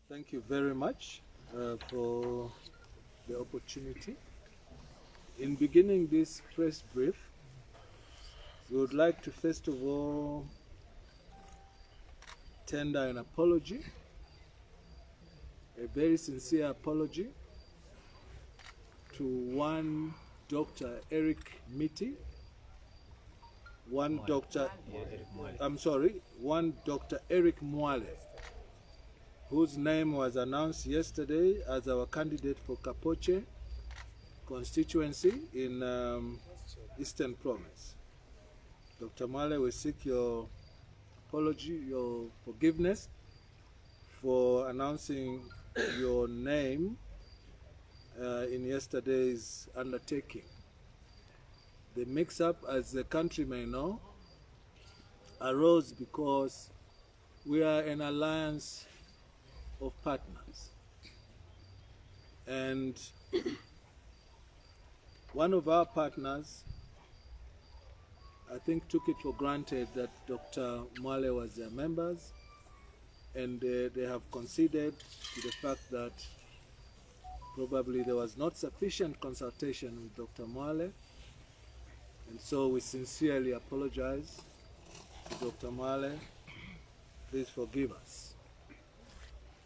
Thank you very much for the opportunity. In beginning this press brief, we would like to first of all tender an apology, a very sincere apology to one Dr. Eric Miti, one Dr. Eric Mwale, whose name was announced yesterday as our candidate for Kapoche constituency in Eastern Province. Dr. Mwale, we seek your apology, your forgiveness for announcing your name in yesterday's undertaking. The mix-up, as the country may know, arose because we are an alliance of partners. And one of our partners, I think, took it for granted that Dr. Mwale was their members, and they have conceded to the fact that probably there was not sufficient consultation with Dr. Mwale, and so we sincerely apologize to Dr. Mwale. Please forgive us.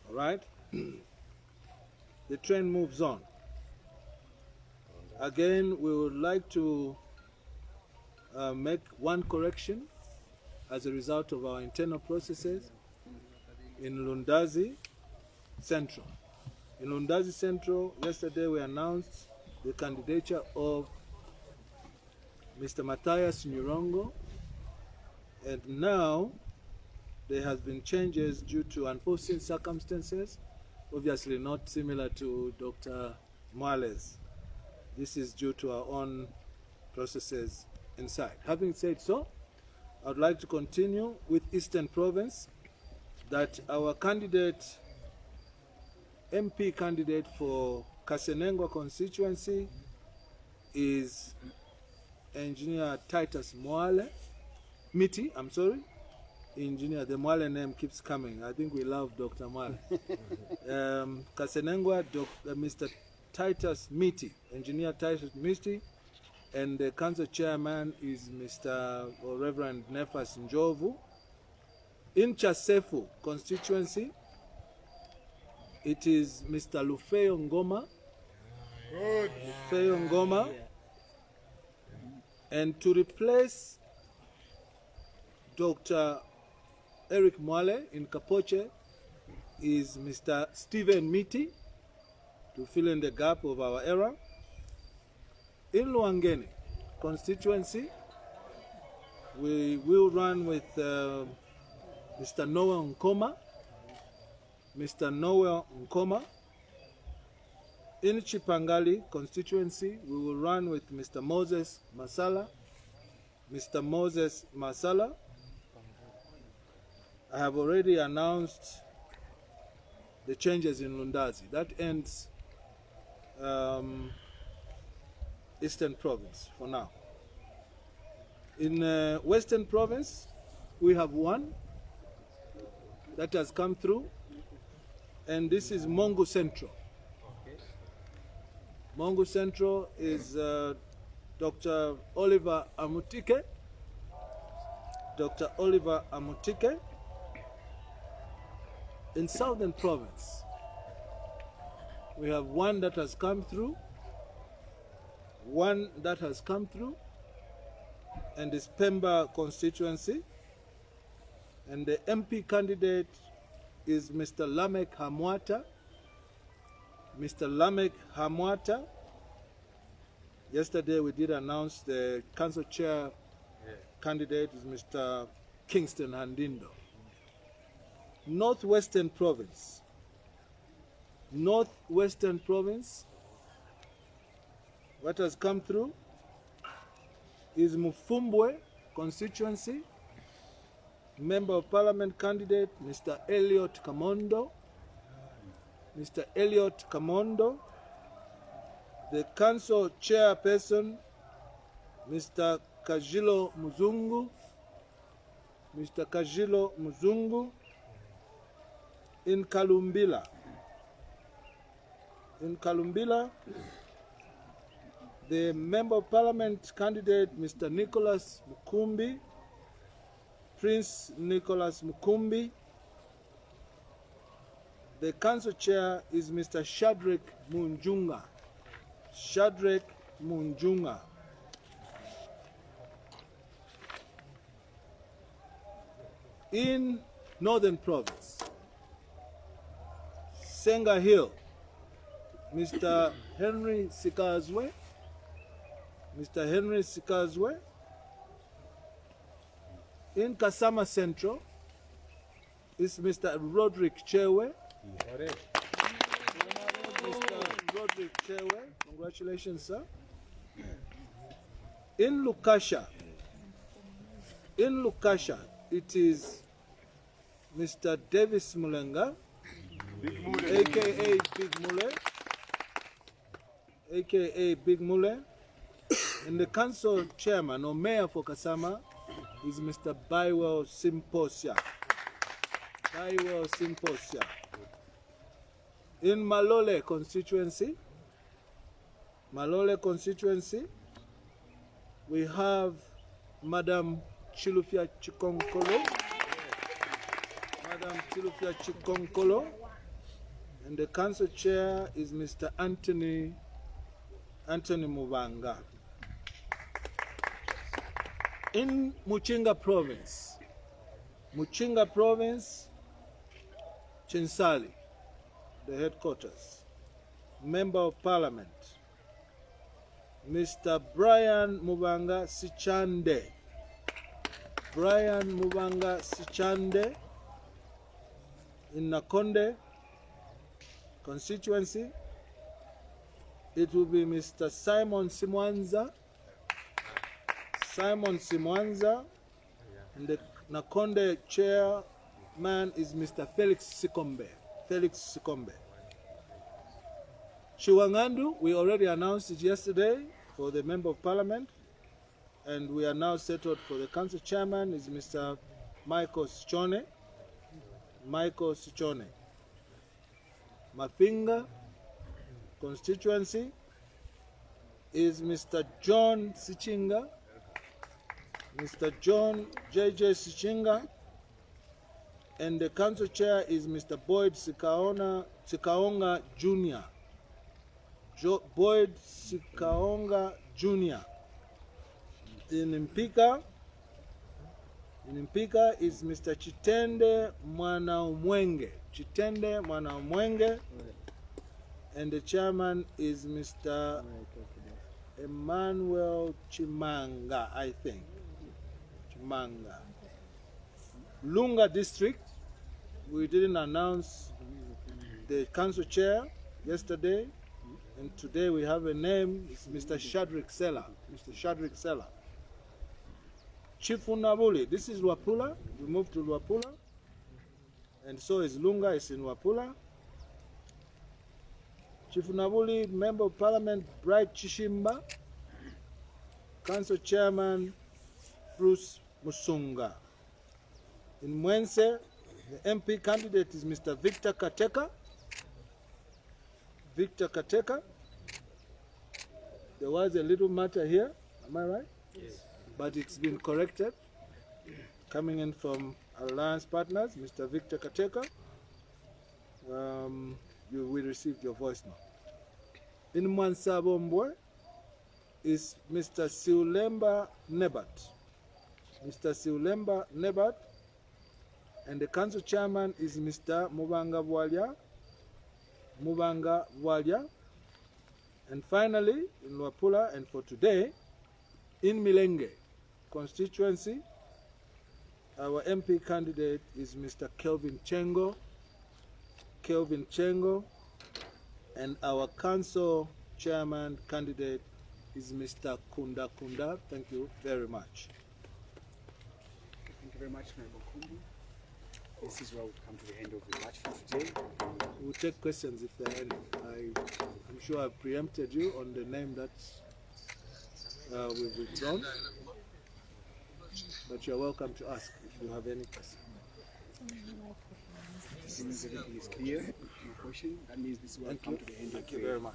All right? The train moves on. Again, we would like to make one correction as a result of our internal processes in Lundazi Central. In Lundazi Central, yesterday we announced the candidature of Mr. Matthias Nyurongo, and now there has been changes due to unforeseen circumstances, obviously not similar to Dr. Mwale's. This is due to our own processes inside. Having said so, I would like to continue with Eastern Province, that our candidate, MP candidate for Kasenengwa constituency is Engineer Titus Miti, Engineer, the Mwale name keeps coming. I think we love Dr. Mwale. Kasenengwa, Mr. Titus Miti, Engineer Titus Miti, and the council chairman is Mr. or Reverend Nefas Njovu. In Chasefu constituency, it is Mr. Lufeyo Ngoma. Lufeyo Ngoma. And to replace Dr. Eric Mwale in Kapoche is Mr. Stephen Miti, to fill in the gap of our era. In Luangeni constituency, we will run with Mr. Noel Nkoma. Mr. Noel Nkoma. In Chipangali constituency, we will run with Mr. Moses Masala. Mr. Moses Masala. I have already announced the changes in Lundazi. That ends Eastern Province for now. In Western Province, we have one that has come through, and this is Mongu Central. Mongu Central is Dr. Oliver Amutike. Dr. Oliver Amutike. In Southern Province, we have one that has come through, and is Pemba constituency, and the MP candidate is Mr. Lamek Hamwata. Mr. Lamek Hamwata. Yesterday we did announce the council chair candidate is Mr. Kingston Handindo. Northwestern Province. Northwestern Province, what has come through is Mufumbwe constituency. Member of Parliament candidate, Mr. Elliot Kamondo. Mr. Elliot Kamondo. The council chairperson, Mr. Kajilo Muzungu. Mr. Kajilo Muzungu. In Kalumbila, the Member of Parliament candidate, Mr. Nicholas Mukumbi, Prince Nicholas Mukumbi. The council chair is Mr. Shadrack Munjunga. Shadrack Munjunga. In Northern Province, Senga Hill, Mr. Henry Sikazwe. Mr. Henry Sikazwe. In Kasama Central is Mr. Roderick Chewe. Mr. Roderick Chewe, congratulations, sir. In Lukasha, it is Mr. Davis Mulenga, aka Big Mule, aka Big Mule. And the council chairman or mayor for Kasama is Mr. Bywell Simposia. Bywell Simposia. In Malole constituency, we have Madam Chilufya Chikonkolo. Madam Chilufya Chikonkolo. And the council chair is Mr. Anthony Mubanga. In Muchinga Province, Chinsali, the headquarters, Member of Parliament, Mr. Brian Mubanga Sichande. Brian Mubanga Sichande. In Nakonde constituency, it will be Mr. Simon Simwanza. And the Nakonde chairman is Mr. Felix Sikombe. Chiwangandu, we already announced it yesterday for the Member of Parliament, and we are now settled for the council chairman is Mr. Michael Sichone. Mafinga constituency is Mr. John Sichinga. Mr. John J.J. Sichinga. And the council chair is Mr. Boyd Sikaonga Jr. Boyd Sikaonga Jr. In Mpika is Mr. Chitende Mwanaumwenge. And the chairman is Mr. Emmanuel Chimanga, I think. Lunga district, we didn't announce the council chair yesterday, and today we have a name, it's Mr. Shadrack Sela. Chifunabuli, this is Luapula, we moved to Luapula, and so is Lunga, it's in Luapula. Chifunabuli, Member of Parliament, Bright Chishimba. Council Chairman, Bruce Musunga. In Mwense, the MP candidate is Mr. Victor Kateka. There was a little matter here, am I right? Yes. But it's been corrected. Coming in from Alliance Partners, Mr. Victor Kateka. We received your voice now. In Mwansabombwe is Mr. Siulemba Nebat. And the council chairman is Mr. Mubanga Bwalya. And finally, in Luapula, and for today, in Milenge constituency, our MP candidate is Mr. Kelvin Chengo. And our council chairman candidate is Mr. Kunda. Thank you very much. Thank you very much, Member Kumbi. This is where we've come to the end of the match for today. We'll take questions if there are any. I'm sure I've preempted you on the name that we've withdrawn, but you're welcome to ask if you have any questions. Since everything is clear, no question, that means this is where we Thank come you. to the end Thank of you the very much.